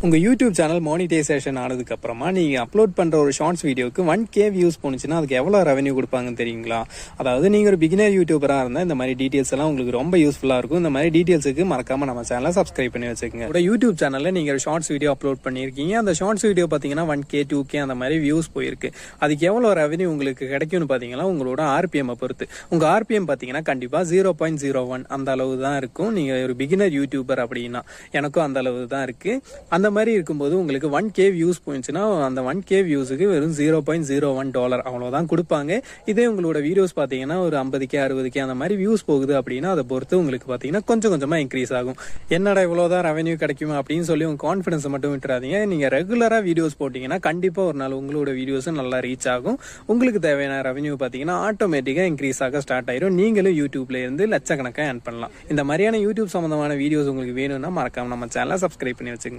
உங்கள் YouTube channel monetisation ஆனதுக்கப்புறமா நீங்கள் அப்லோட் பண்ணுற ஒரு ஷார்ட்ஸ் வீடியோக்கு 1K வியூஸ் போணுச்சுன்னா அதுக்கு எவ்வளோ ரெவன்யூ கொடுப்பாங்கன்னு தெரியுங்களா? அதாவது நீங்கள் ஒரு பிகினர் யூடியூபராக இருந்தால் இந்த மாதிரி டீட்டெயில்ஸ் எல்லாம் உங்களுக்கு ரொம்ப யூஸ்ஃபுல்லாக இருக்கும். இந்த மாதிரி டீட்டெயில்ஸுக்கு மறக்காமல் நம்ம சேனலை சப்ஸ்கிரைப் பண்ணி வச்சுக்கோங்க. ஒரு யூடியூப் சேனலில் நீங்கள் ஒரு ஷார்ட்ஸ் வீடியோ அப்லோட் பண்ணியிருக்கீங்க. அந்த ஷார்ட்ஸ் வீடியோ பார்த்தீங்கன்னா 1K 2K அந்த மாதிரி வியூஸ் போயிருக்கு. அதுக்கு எவ்வளோ ரெவன்யூ உங்களுக்கு கிடைக்கும்னு பார்த்தீங்கன்னா உங்களோட ஆர்பிஎம் பொறுத்து. உங்கள் ஆர்பிஎம் பார்த்தீங்கன்னா கண்டிப்பாக 0.01 அந்த அளவு தான் இருக்கும். நீங்கள் ஒரு பிகினர் யூடியூபர் அப்படின்னா எனக்கும் அந்த அளவு தான் இருக்குது. அந்த மாதிரி இருக்கும்போது உங்களுக்கு 1K வியூஸ் போயிடுச்சுன்னா அந்த 1K வியூஸுக்கு வெறும் $0.01 அவ்வளோதான் கொடுப்பாங்க. இதே உங்களோட வீடியோஸ் பார்த்தீங்கன்னா ஒரு 50K 60K அந்த மாதிரி வியூஸ் போகுது அப்படின்னா அதை பொறுத்து உங்களுக்கு பார்த்தீங்கன்னா கொஞ்சம் கொஞ்சமாக இன்க்ரீஸ் ஆகும். என்னடா இவ்வளோதான் ரெவன்யூ கிடைக்குமா அப்படின்னு சொல்லி உங்கள் கான்ஃபிடன்ஸை மட்டும் விட்டுறாதீங்க. நீங்கள் ரெகுலராக வீடியோஸ் போட்டிங்கன்னா கண்டிப்பாக ஒரு நாள் உங்களோட வீடியோஸும் நல்லா ரீச் ஆகும். உங்களுக்கு தேவையான ரெவன்யூ பார்த்தீங்கன்னா ஆட்டோமேட்டிக்காக இன்க்ரீஸ் ஆக ஸ்டார்ட் ஆயிடும். நீங்களும் யூடியூப்ல இருந்து லட்சக்கணக்காக ஏர்ன் பண்ணலாம். இந்த மாதிரியான யூடியூப் சம்மந்தமான வீடியோஸ் உங்களுக்கு வேணும்னா மறக்காம நம்ம சேனலை சப்ஸ்கிரைப் பண்ணி வச்சுக்கோங்க.